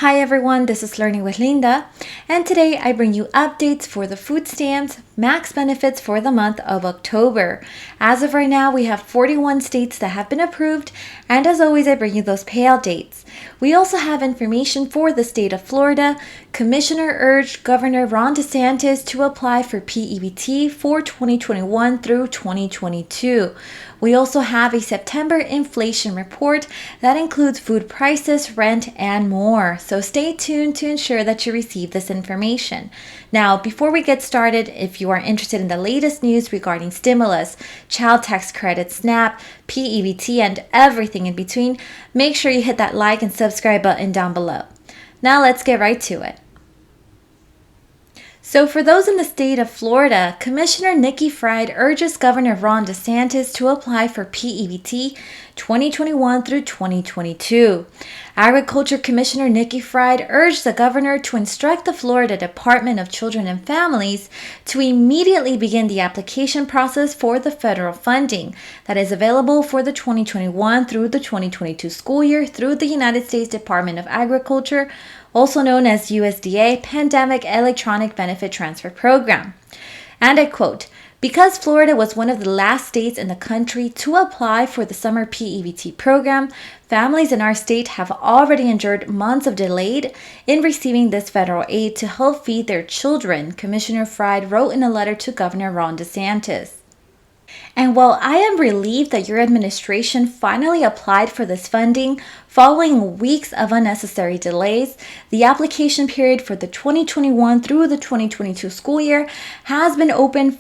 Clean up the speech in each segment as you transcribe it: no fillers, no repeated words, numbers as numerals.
Hi everyone, this is Learning with Linda, and today I bring you updates for the food stamps max benefits for the month of October. As of right now, we have 41 states that have been approved, and as always, I bring you those payout dates. We also have information for the state of Florida. Commissioner urged Governor Ron DeSantis to apply for P-EBT for 2021 through 2022. We also have a September inflation report that includes food prices, rent, and more. So stay tuned to ensure that you receive this information. Now, before we get started, if you are interested in the latest news regarding stimulus, child tax credit, SNAP, P-EBT, and everything in between, make sure you hit that like and subscribe button down below. Now let's get right to it. So for those in the state of Florida, Commissioner Nikki Fried urges Governor Ron DeSantis to apply for P-EBT 2021 through 2022. Agriculture Commissioner Nikki Fried urged the governor to instruct the Florida Department of Children and Families to immediately begin the application process for the federal funding that is available for the 2021 through the 2022 school year through the United States Department of Agriculture, also known as USDA Pandemic Electronic Benefit Transfer Program. And I quote, "Because Florida was one of the last states in the country to apply for the summer P-EBT program, families in our state have already endured months of delay in receiving this federal aid to help feed their children," Commissioner Fried wrote in a letter to Governor Ron DeSantis. And while I am relieved that your administration finally applied for this funding following weeks of unnecessary delays, the application period for the 2021 through the 2022 school year has been open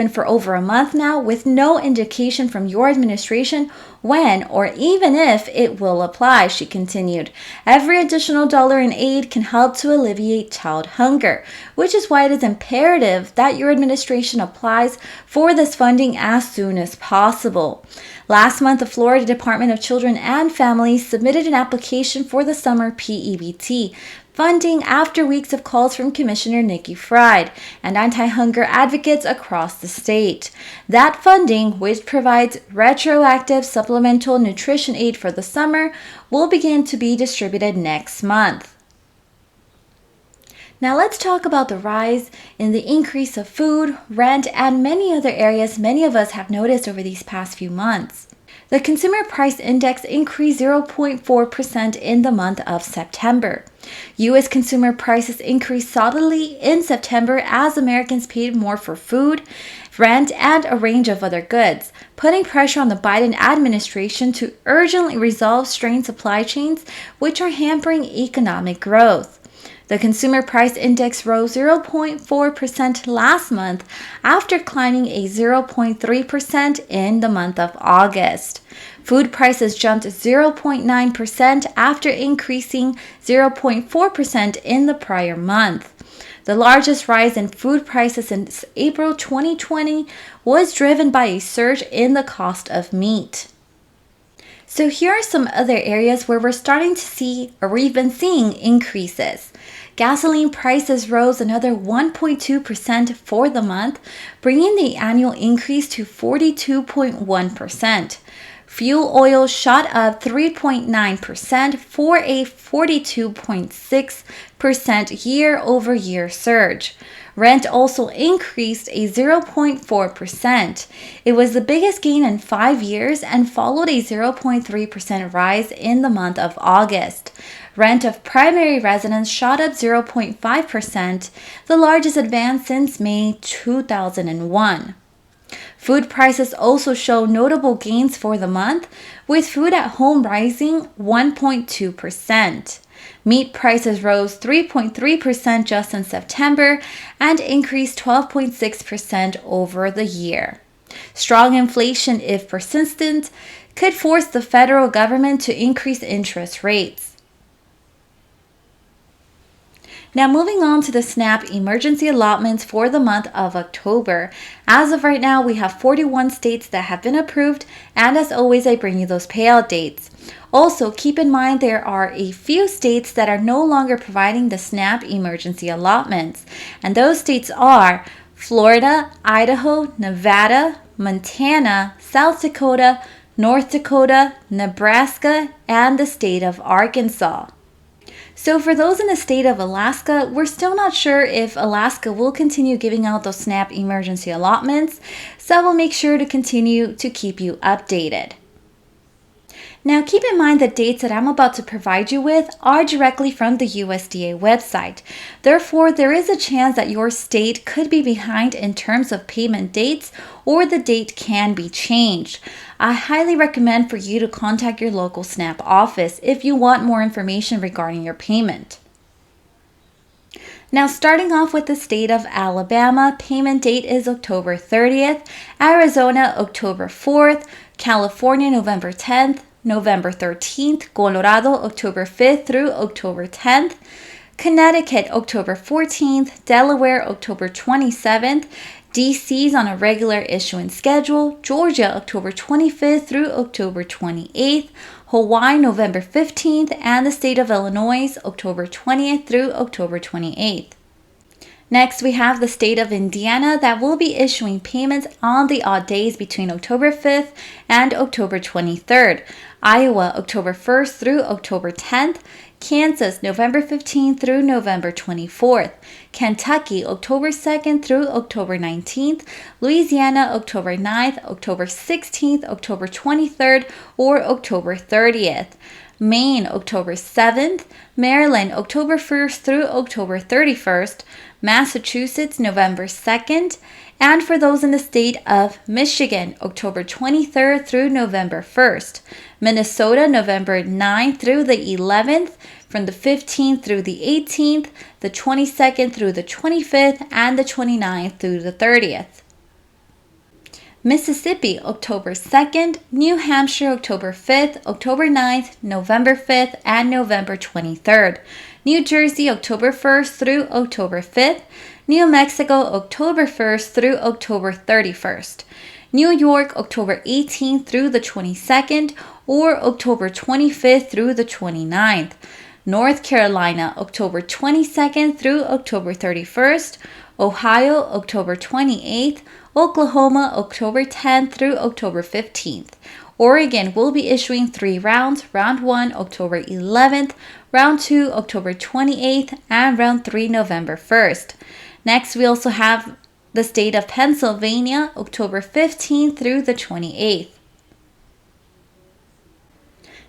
for over a month now, with no indication from your administration when or even if it will apply, she continued. Every additional dollar in aid can help to alleviate child hunger, which is why it is imperative that your administration applies for this funding as soon as possible. Last month, the Florida Department of Children and Families submitted an application for the summer P-EBT funding after weeks of calls from Commissioner Nikki Fried and anti-hunger advocates across the state. That funding, which provides retroactive supplemental nutrition aid for the summer, will begin to be distributed next month. Now let's talk about the rise in the increase of food, rent, and many other areas many of us have noticed over these past few months. The Consumer Price Index increased 0.4% in the month of September. U.S. consumer prices increased solidly in September as Americans paid more for food, rent, and a range of other goods, putting pressure on the Biden administration to urgently resolve strained supply chains, which are hampering economic growth. The Consumer Price Index rose 0.4% last month after climbing a 0.3% in the month of August. Food prices jumped 0.9% after increasing 0.4% in the prior month. The largest rise in food prices since April 2020 was driven by a surge in the cost of meat. So here are some other areas where we're starting to see, or we've been seeing, increases. Gasoline prices rose another 1.2% for the month, bringing the annual increase to 42.1%. Fuel oil shot up 3.9% for a 42.6% year-over-year surge. Rent also increased a 0.4%. It was the biggest gain in 5 years and followed a 0.3% rise in the month of August. Rent of primary residence shot up 0.5%, the largest advance since May 2001. Food prices also show notable gains for the month, with food at home rising 1.2%. Meat prices rose 3.3% just in September and increased 12.6% over the year. Strong inflation, if persistent, could force the federal government to increase interest rates. Now moving on to the SNAP emergency allotments for the month of October. As of right now, we have 41 states that have been approved, and as always, I bring you those payout dates. Also, keep in mind there are a few states that are no longer providing the SNAP emergency allotments, and those states are Florida, Idaho, Nevada, Montana, South Dakota, North Dakota, Nebraska, and the state of Arkansas. So for those in the state of Alaska, we're still not sure if Alaska will continue giving out those SNAP emergency allotments, so we'll make sure to continue to keep you updated. Now keep in mind the dates that I'm about to provide you with are directly from the USDA website. Therefore, there is a chance that your state could be behind in terms of payment dates, or the date can be changed. I highly recommend for you to contact your local SNAP office if you want more information regarding your payment. Now starting off with the state of Alabama, payment date is October 30th, Arizona October 4th, California November 10th, November 13th, Colorado October 5th through October 10th, Connecticut October 14th, Delaware October 27th, DC's on a regular issuance schedule, Georgia October 25th through October 28th, Hawaii November 15th, and the state of Illinois October 20th through October 28th. Next, we have the state of Indiana that will be issuing payments on the odd days between October 5th and October 23rd. Iowa, October 1st through October 10th. Kansas, November 15th through November 24th. Kentucky, October 2nd through October 19th. Louisiana, October 9th, October 16th, October 23rd, or October 30th. Maine, October 7th. Maryland, October 1st through October 31st. Massachusetts, November 2nd. And for those in the state of Michigan, October 23rd through November 1st. Minnesota, November 9th through the 11th. From the 15th through the 18th, the 22nd through the 25th, and the 29th through the 30th. Mississippi, October 2nd, New Hampshire, October 5th, October 9th, November 5th, and November 23rd. New Jersey, October 1st through October 5th. New Mexico, October 1st through October 31st. New York, October 18th through the 22nd, or October 25th through the 29th. North Carolina, October 22nd through October 31st. Ohio, October 28th. Oklahoma, October 10th through October 15th. Oregon will be issuing 3 rounds, round 1, October 11th, round 2, October 28th, and round 3, November 1st. Next, we also have the state of Pennsylvania, October 15th through the 28th.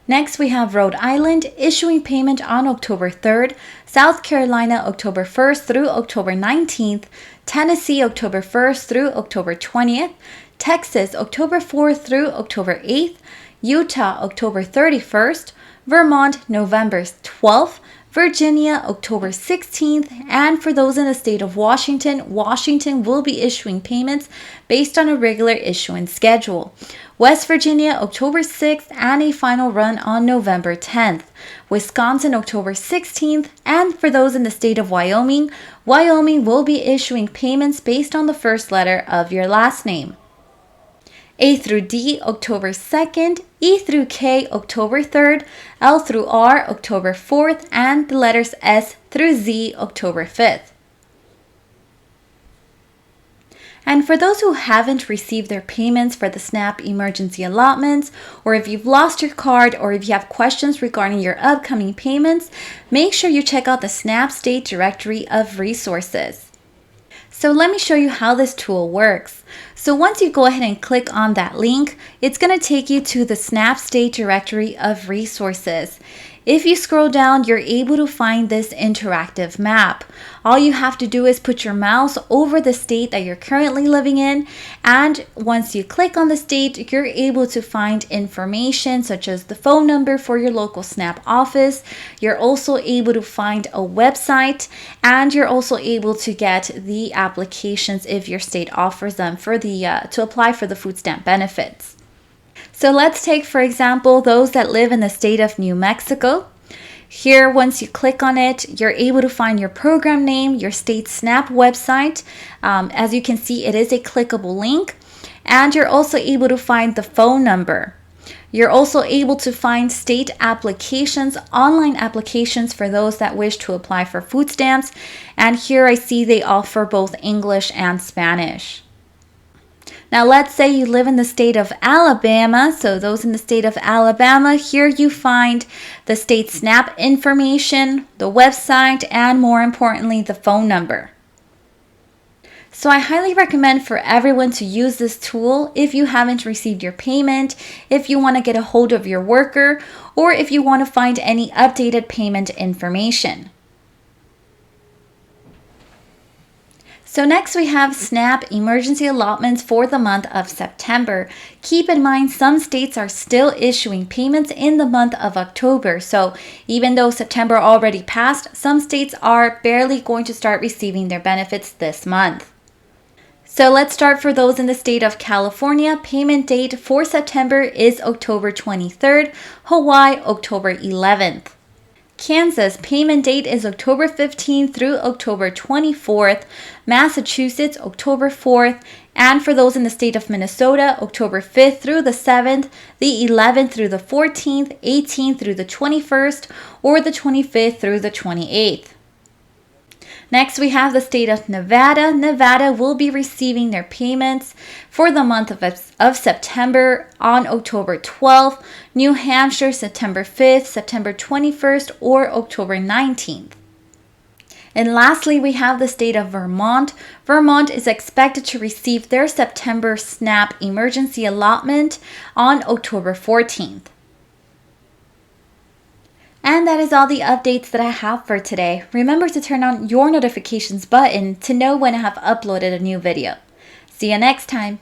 Next, we have Rhode Island issuing payment on October 3rd, South Carolina October 1st through October 19th, Tennessee October 1st through October 20th, Texas October 4th through October 8th, Utah October 31st, Vermont November 12th, Virginia October 16th, and for those in the state of Washington, Washington will be issuing payments based on a regular issuance schedule. West Virginia October 6th and a final run on November 10th. Wisconsin October 16th, and for those in the state of Wyoming, Wyoming will be issuing payments based on the first letter of your last name. A through D October 2nd, E through K October 3rd, L through R October 4th, and the letters S through Z October 5th. And for those who haven't received their payments for the SNAP emergency allotments, or if you've lost your card, or if you have questions regarding your upcoming payments, make sure you check out the SNAP State Directory of Resources. So let me show you how this tool works. So once you go ahead and click on that link, it's going to take you to the SNAP State Directory of Resources. If you scroll down, you're able to find this interactive map. All you have to do is put your mouse over the state that you're currently living in, and once you click on the state, you're able to find information such as the phone number for your local SNAP office. You're also able to find a website, and you're also able to get the applications if your state offers them for to apply for the food stamp benefits. So let's take, for example, those that live in the state of New Mexico. Here, once you click on it, you're able to find your program name, your state SNAP website. As you can see, it is a clickable link. And you're also able to find the phone number. You're also able to find state applications, online applications for those that wish to apply for food stamps. And here I see they offer both English and Spanish. Now let's say you live in the state of Alabama. So those in the state of Alabama, here you find the state SNAP information, the website, and more importantly, the phone number. So I highly recommend for everyone to use this tool if you haven't received your payment, if you want to get a hold of your worker, or if you want to find any updated payment information. So next we have SNAP emergency allotments for the month of September. Keep in mind some states are still issuing payments in the month of October. So even though September already passed, some states are barely going to start receiving their benefits this month. So let's start for those in the state of California. Payment date for September is October 23rd, Hawaii October 11th. Kansas, payment date is October 15th through October 24th. Massachusetts, October 4th. And for those in the state of Minnesota, October 5th through the 7th, the 11th through the 14th, 18th through the 21st, or the 25th through the 28th. Next, we have the state of Nevada. Nevada will be receiving their payments for the month of September on October 12th. New Hampshire, September 5th, September 21st, or October 19th. And lastly, we have the state of Vermont. Vermont is expected to receive their September SNAP emergency allotment on October 14th. And that is all the updates that I have for today. Remember to turn on your notifications button to know when I have uploaded a new video. See you next time.